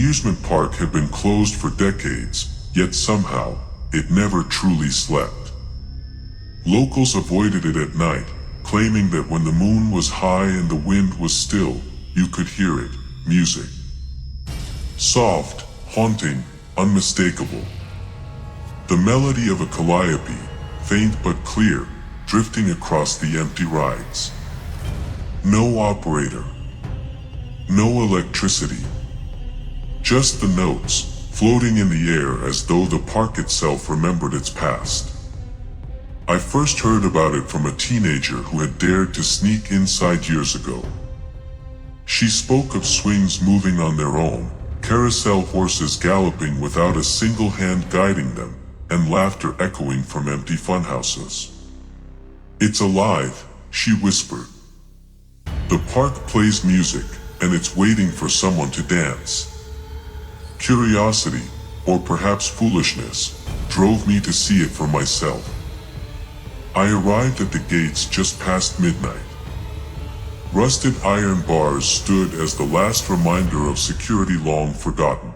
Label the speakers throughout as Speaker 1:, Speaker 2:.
Speaker 1: amusement park had been closed for decades, yet somehow, it never truly slept. Locals avoided it at night, claiming that when the moon was high and the wind was still, you could hear it, music. Soft, haunting, unmistakable. The melody of a calliope, faint but clear, drifting across the empty rides. No operator. No electricity. Just the notes, floating in the air as though the park itself remembered its past. I first heard about it from a teenager who had dared to sneak inside years ago. She spoke of swings moving on their own, carousel horses galloping without a single hand guiding them, and laughter echoing from empty funhouses. "It's alive," she whispered. "The park plays music, and it's waiting for someone to dance." Curiosity, or perhaps foolishness, drove me to see it for myself. I arrived at the gates just past midnight. Rusted iron bars stood as the last reminder of security long forgotten.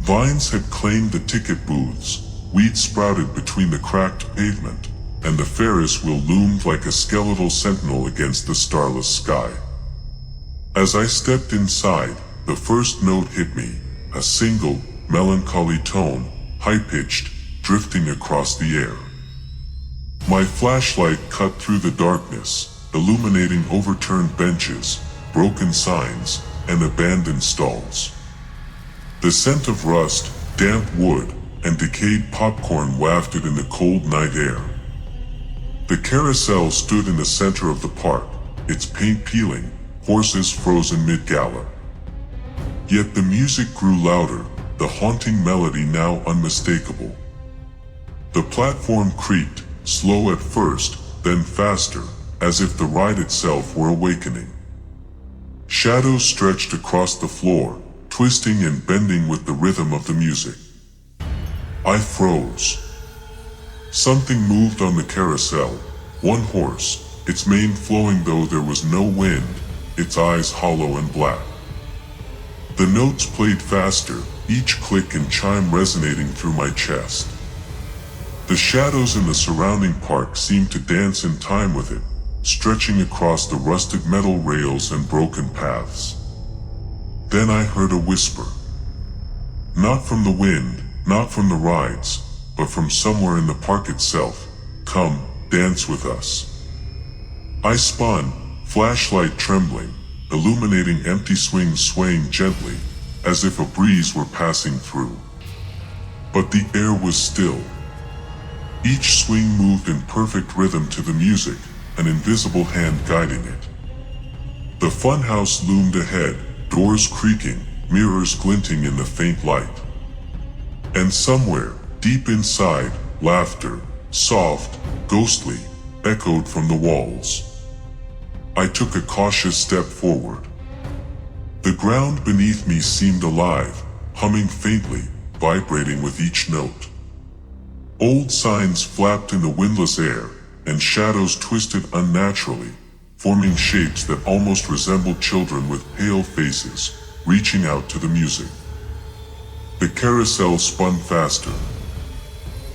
Speaker 1: Vines had claimed the ticket booths, weeds sprouted between the cracked pavement, and the Ferris wheel loomed like a skeletal sentinel against the starless sky. As I stepped inside, the first note hit me, a single, melancholy tone, high-pitched, drifting across the air. My flashlight cut through the darkness, illuminating overturned benches, broken signs, and abandoned stalls. The scent of rust, damp wood, and decayed popcorn wafted in the cold night air. The carousel stood in the center of the park, its paint peeling, horses frozen mid-gallop. Yet the music grew louder, the haunting melody now unmistakable. The platform creaked, slow at first, then faster, as if the ride itself were awakening. Shadows stretched across the floor, twisting and bending with the rhythm of the music. I froze. Something moved on the carousel, one horse, its mane flowing though there was no wind, its eyes hollow and black. The notes played faster, each click and chime resonating through my chest. The shadows in the surrounding park seemed to dance in time with it, stretching across the rusted metal rails and broken paths. Then I heard a whisper. Not from the wind, not from the rides, but from somewhere in the park itself. "Come, dance with us." I spun, flashlight trembling, illuminating empty swings swaying gently, as if a breeze were passing through. But the air was still. Each swing moved in perfect rhythm to the music, an invisible hand guiding it. The funhouse loomed ahead, doors creaking, mirrors glinting in the faint light. And somewhere, deep inside, laughter, soft, ghostly, echoed from the walls. I took a cautious step forward. The ground beneath me seemed alive, humming faintly, vibrating with each note. Old signs flapped in the windless air, and shadows twisted unnaturally, forming shapes that almost resembled children with pale faces, reaching out to the music. The carousel spun faster.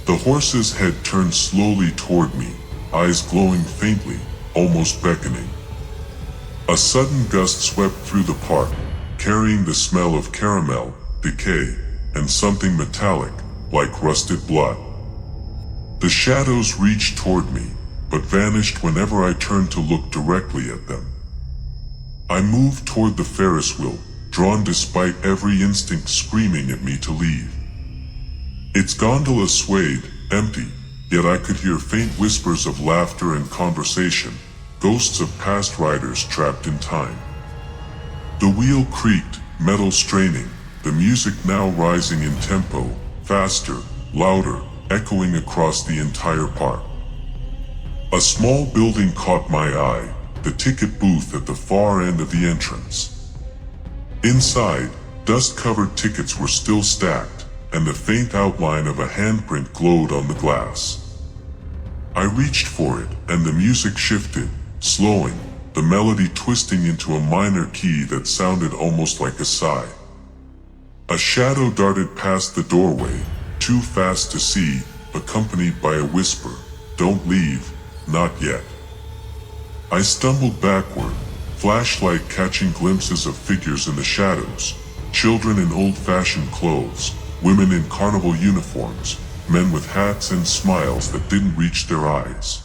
Speaker 1: The horse's head turned slowly toward me, eyes glowing faintly, almost beckoning. A sudden gust swept through the park, carrying the smell of caramel, decay, and something metallic, like rusted blood. The shadows reached toward me, but vanished whenever I turned to look directly at them. I moved toward the Ferris wheel, drawn despite every instinct screaming at me to leave. Its gondola swayed, empty, yet I could hear faint whispers of laughter and conversation, ghosts of past riders trapped in time. The wheel creaked, metal straining, the music now rising in tempo, faster, louder, echoing across the entire park. A small building caught my eye, the ticket booth at the far end of the entrance. Inside, dust-covered tickets were still stacked, and the faint outline of a handprint glowed on the glass. I reached for it, and the music shifted, slowing, the melody twisting into a minor key that sounded almost like a sigh. A shadow darted past the doorway, too fast to see, accompanied by a whisper, "Don't leave, not yet." I stumbled backward, flashlight catching glimpses of figures in the shadows, children in old-fashioned clothes, women in carnival uniforms, men with hats and smiles that didn't reach their eyes.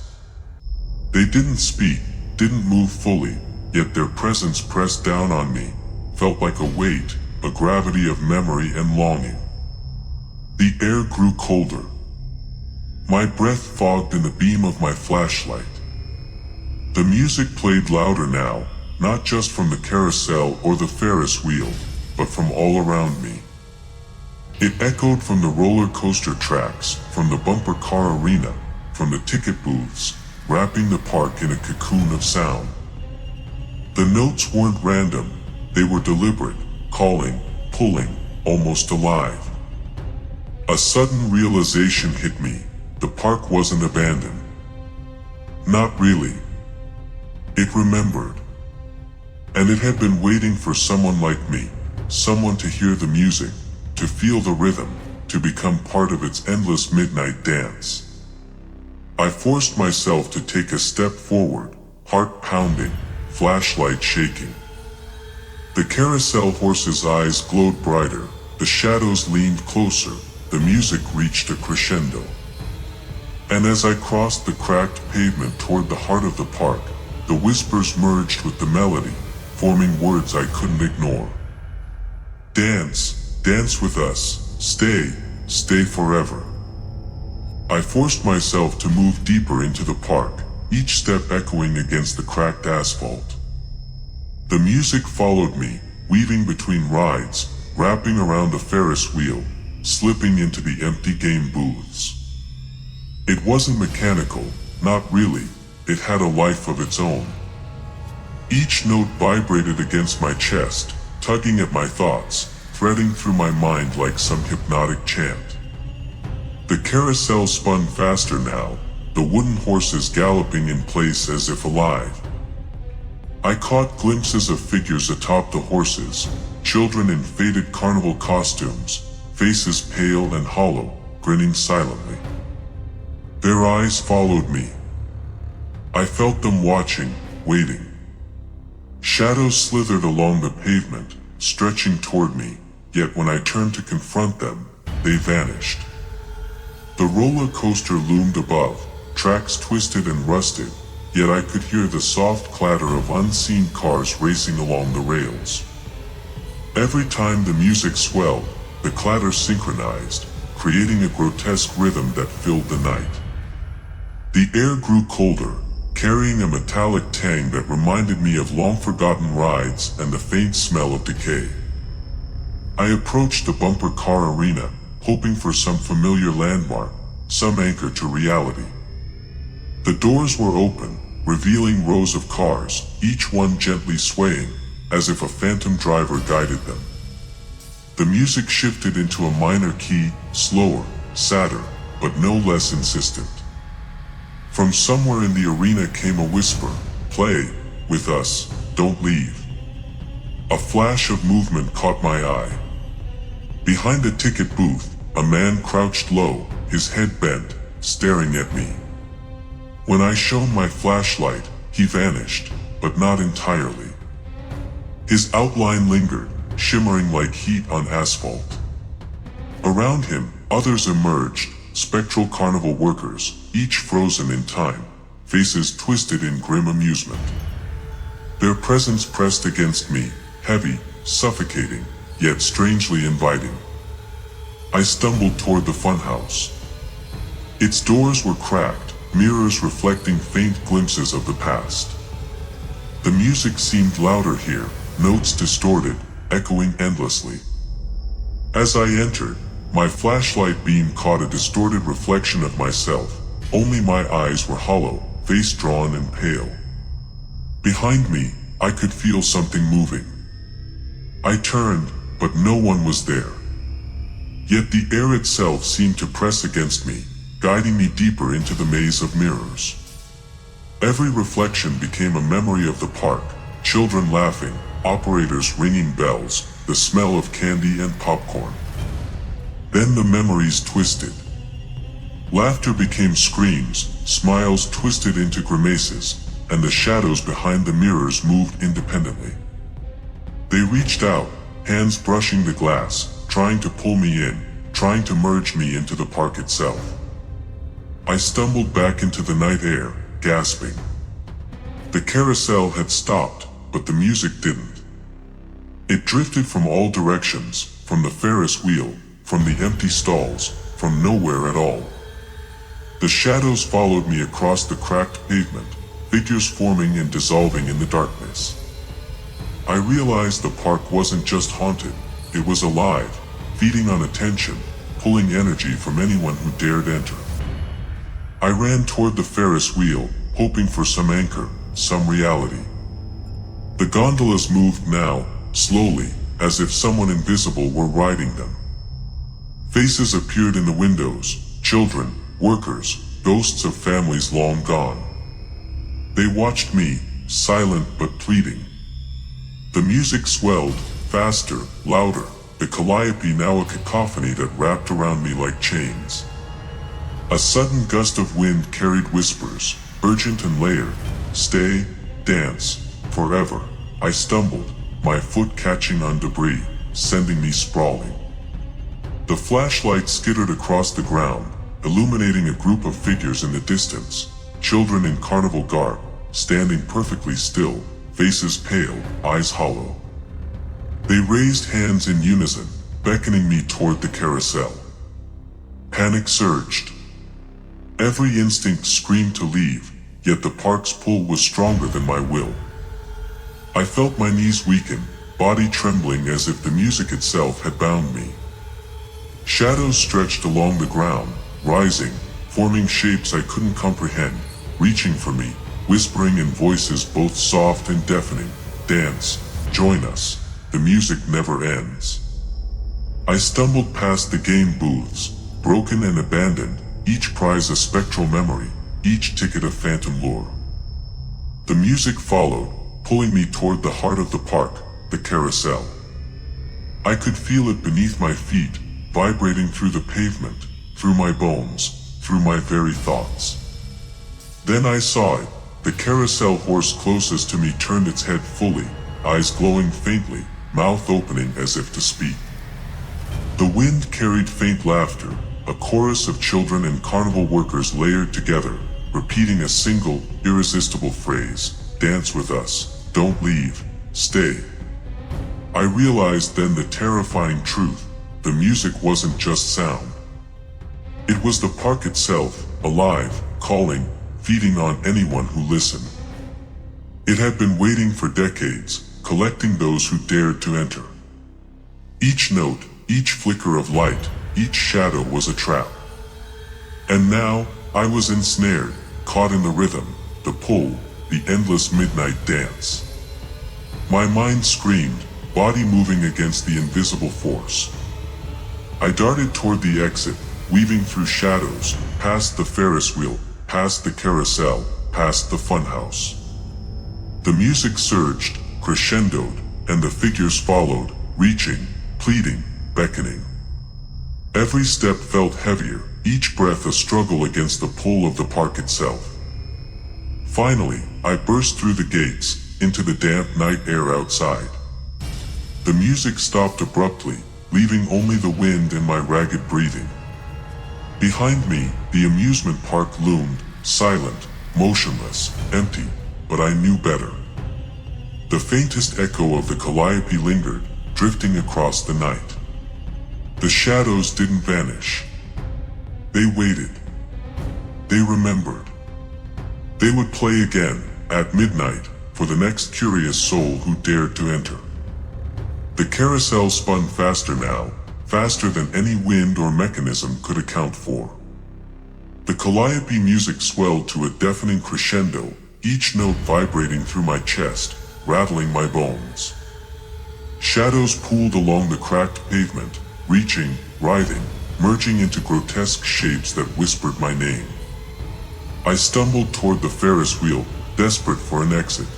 Speaker 1: They didn't speak, didn't move fully, yet their presence pressed down on me, felt like a weight, a gravity of memory and longing. The air grew colder. My breath fogged in the beam of my flashlight. The music played louder now, not just from the carousel or the Ferris wheel, but from all around me. It echoed from the roller coaster tracks, from the bumper car arena, from the ticket booths, wrapping the park in a cocoon of sound. The notes weren't random, they were deliberate, calling, pulling, almost alive. A sudden realization hit me. The park wasn't abandoned. Not really. It remembered. And it had been waiting for someone like me, someone to hear the music, to feel the rhythm, to become part of its endless midnight dance. I forced myself to take a step forward, heart pounding, flashlight shaking. The carousel horse's eyes glowed brighter, the shadows leaned closer, the music reached a crescendo. And as I crossed the cracked pavement toward the heart of the park, the whispers merged with the melody, forming words I couldn't ignore. Dance, dance with us, stay, stay forever. I forced myself to move deeper into the park, each step echoing against the cracked asphalt. The music followed me, weaving between rides, wrapping around the Ferris wheel, slipping into the empty game booths. It wasn't mechanical, not really, it had a life of its own. Each note vibrated against my chest, tugging at my thoughts, threading through my mind like some hypnotic chant. The carousel spun faster now, the wooden horses galloping in place as if alive. I caught glimpses of figures atop the horses, children in faded carnival costumes, faces pale and hollow, grinning silently. Their eyes followed me. I felt them watching, waiting. Shadows slithered along the pavement, stretching toward me, yet when I turned to confront them, they vanished. The roller coaster loomed above, tracks twisted and rusted, yet I could hear the soft clatter of unseen cars racing along the rails. Every time the music swelled, the clatter synchronized, creating a grotesque rhythm that filled the night. The air grew colder, carrying a metallic tang that reminded me of long-forgotten rides and the faint smell of decay. I approached the bumper car arena, hoping for some familiar landmark, some anchor to reality. The doors were open, revealing rows of cars, each one gently swaying, as if a phantom driver guided them. The music shifted into a minor key, slower, sadder, but no less insistent. From somewhere in the arena came a whisper, "Play with us, don't leave." A flash of movement caught my eye. Behind a ticket booth, a man crouched low, his head bent, staring at me. When I shone my flashlight, he vanished, but not entirely. His outline lingered, shimmering like heat on asphalt. Around him, others emerged, spectral carnival workers, each frozen in time, faces twisted in grim amusement. Their presence pressed against me, heavy, suffocating, yet strangely inviting. I stumbled toward the funhouse. Its doors were cracked, mirrors reflecting faint glimpses of the past. The music seemed louder here, notes distorted, echoing endlessly. As I entered, my flashlight beam caught a distorted reflection of myself. Only my eyes were hollow, face drawn and pale. Behind me, I could feel something moving. I turned, but no one was there. Yet the air itself seemed to press against me, guiding me deeper into the maze of mirrors. Every reflection became a memory of the park, children laughing, operators ringing bells, the smell of candy and popcorn. Then the memories twisted. Laughter became screams, smiles twisted into grimaces, and the shadows behind the mirrors moved independently. They reached out, hands brushing the glass, trying to pull me in, trying to merge me into the park itself. I stumbled back into the night air, gasping. The carousel had stopped, but the music didn't. It drifted from all directions, from the Ferris wheel, from the empty stalls, from nowhere at all. The shadows followed me across the cracked pavement, figures forming and dissolving in the darkness. I realized the park wasn't just haunted, it was alive, feeding on attention, pulling energy from anyone who dared enter. I ran toward the Ferris wheel, hoping for some anchor, some reality. The gondolas moved now, slowly, as if someone invisible were riding them. Faces appeared in the windows, children, workers, ghosts of families long gone. They watched me, silent but pleading. The music swelled, faster, louder, the calliope now a cacophony that wrapped around me like chains. A sudden gust of wind carried whispers, urgent and layered. Stay, dance, forever. I stumbled, my foot catching on debris, sending me sprawling. The flashlight skittered across the ground, illuminating a group of figures in the distance, children in carnival garb, standing perfectly still, faces pale, eyes hollow. They raised hands in unison, beckoning me toward the carousel. Panic surged. Every instinct screamed to leave, yet the park's pull was stronger than my will. I felt my knees weaken, body trembling as if the music itself had bound me. Shadows stretched along the ground, rising, forming shapes I couldn't comprehend, reaching for me, whispering in voices both soft and deafening. Dance, join us, the music never ends. I stumbled past the game booths, broken and abandoned, each prize a spectral memory, each ticket a phantom lure. The music followed, pulling me toward the heart of the park, the carousel. I could feel it beneath my feet, vibrating through the pavement, through my bones, through my very thoughts. Then I saw it. The carousel horse closest to me turned its head fully, eyes glowing faintly, mouth opening as if to speak. The wind carried faint laughter, a chorus of children and carnival workers layered together, repeating a single, irresistible phrase: dance with us, don't leave, stay. I realized then the terrifying truth: the music wasn't just sound. It was the park itself, alive, calling, feeding on anyone who listened. It had been waiting for decades, collecting those who dared to enter. Each note, each flicker of light, each shadow was a trap. And now, I was ensnared, caught in the rhythm, the pull, the endless midnight dance. My mind screamed, body moving against the invisible force. I darted toward the exit, weaving through shadows, past the Ferris wheel, past the carousel, past the funhouse. The music surged, crescendoed, and the figures followed, reaching, pleading, beckoning. Every step felt heavier, each breath a struggle against the pull of the park itself. Finally, I burst through the gates, into the damp night air outside. The music stopped abruptly, leaving only the wind and my ragged breathing. Behind me, the amusement park loomed, silent, motionless, empty, but I knew better. The faintest echo of the calliope lingered, drifting across the night. The shadows didn't vanish. They waited. They remembered. They would play again, at midnight, for the next curious soul who dared to enter. The carousel spun faster now, faster than any wind or mechanism could account for. The calliope music swelled to a deafening crescendo, each note vibrating through my chest, rattling my bones. Shadows pooled along the cracked pavement, reaching, writhing, merging into grotesque shapes that whispered my name. I stumbled toward the Ferris wheel, desperate for an exit.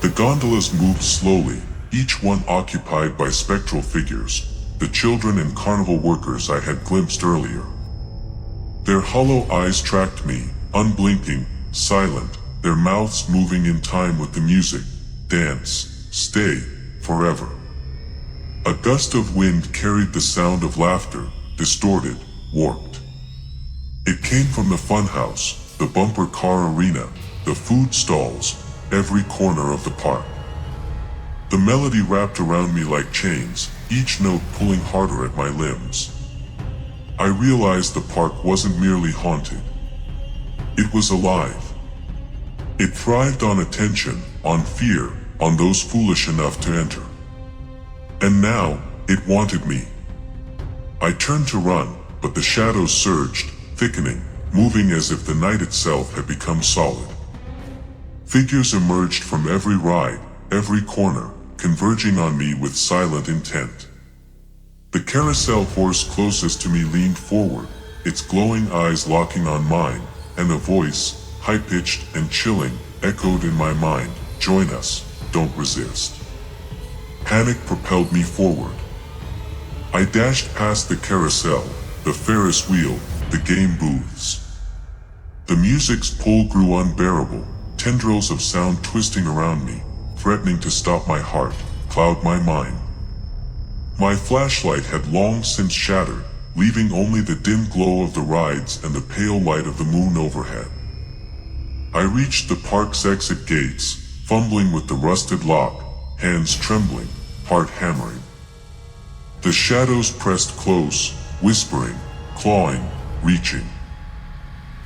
Speaker 1: The gondolas moved slowly, each one occupied by spectral figures, the children and carnival workers I had glimpsed earlier. Their hollow eyes tracked me, unblinking, silent, their mouths moving in time with the music. Dance, stay, forever. A gust of wind carried the sound of laughter, distorted, warped. It came from the funhouse, the bumper car arena, the food stalls, every corner of the park. The melody wrapped around me like chains, each note pulling harder at my limbs. I realized the park wasn't merely haunted. It was alive. It thrived on attention, on fear, on those foolish enough to enter. And now, it wanted me. I turned to run, but the shadows surged, thickening, moving as if the night itself had become solid. Figures emerged from every ride, every corner, converging on me with silent intent. The carousel horse closest to me leaned forward, its glowing eyes locking on mine, and a voice, high-pitched and chilling, echoed in my mind, "Join us, don't resist." Panic propelled me forward. I dashed past the carousel, the Ferris wheel, the game booths. The music's pull grew unbearable, tendrils of sound twisting around me, threatening to stop my heart, cloud my mind. My flashlight had long since shattered, leaving only the dim glow of the rides and the pale light of the moon overhead. I reached the park's exit gates, fumbling with the rusted lock, hands trembling, heart hammering. The shadows pressed close, whispering, clawing, reaching.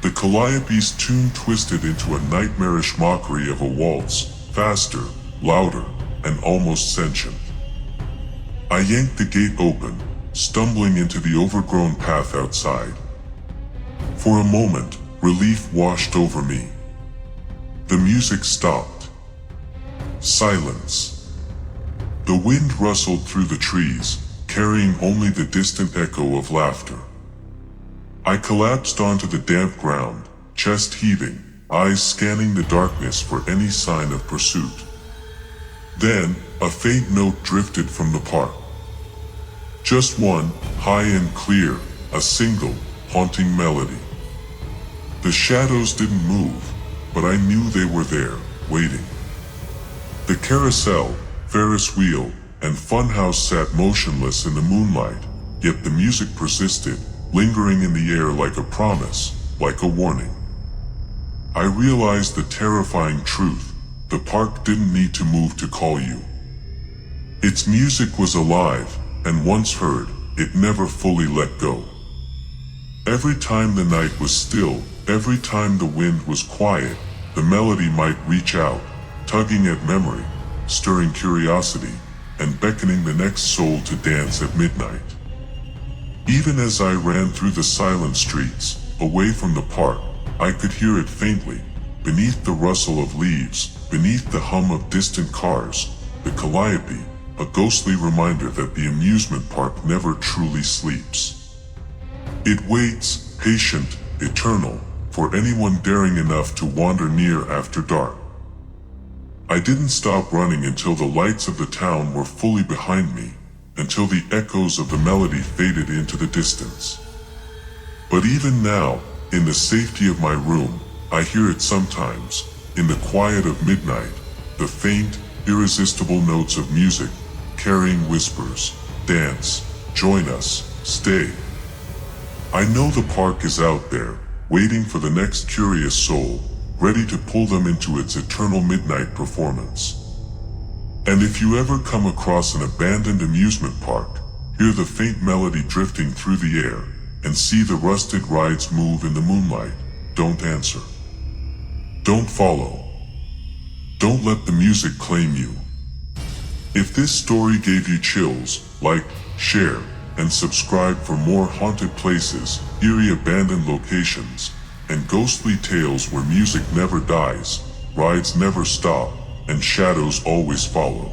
Speaker 1: The calliope's tune twisted into a nightmarish mockery of a waltz, faster, louder, and almost sentient. I yanked the gate open, stumbling into the overgrown path outside. For a moment, relief washed over me. The music stopped. Silence. The wind rustled through the trees, carrying only the distant echo of laughter. I collapsed onto the damp ground, chest heaving, eyes scanning the darkness for any sign of pursuit. Then, a faint note drifted from the park. Just one, high and clear, a single, haunting melody. The shadows didn't move, but I knew they were there, waiting. The carousel, Ferris wheel, and funhouse sat motionless in the moonlight, yet the music persisted, lingering in the air like a promise, like a warning. I realized the terrifying truth: the park didn't need to move to call you. Its music was alive, and once heard, it never fully let go. Every time the night was still, every time the wind was quiet, the melody might reach out, tugging at memory, stirring curiosity, and beckoning the next soul to dance at midnight. Even as I ran through the silent streets, away from the park, I could hear it faintly, beneath the rustle of leaves, beneath the hum of distant cars, the calliope, a ghostly reminder that the amusement park never truly sleeps. It waits, patient, eternal, for anyone daring enough to wander near after dark. I didn't stop running until the lights of the town were fully behind me, until the echoes of the melody faded into the distance. But even now, in the safety of my room, I hear it sometimes, in the quiet of midnight, the faint, irresistible notes of music, carrying whispers, "Dance, join us, stay." I know the park is out there, waiting for the next curious soul, ready to pull them into its eternal midnight performance. And if you ever come across an abandoned amusement park, hear the faint melody drifting through the air, and see the rusted rides move in the moonlight, don't answer. Don't follow. Don't let the music claim you. If this story gave you chills, like, share, and subscribe for more haunted places, eerie abandoned locations, and ghostly tales where music never dies, rides never stop, and shadows always follow.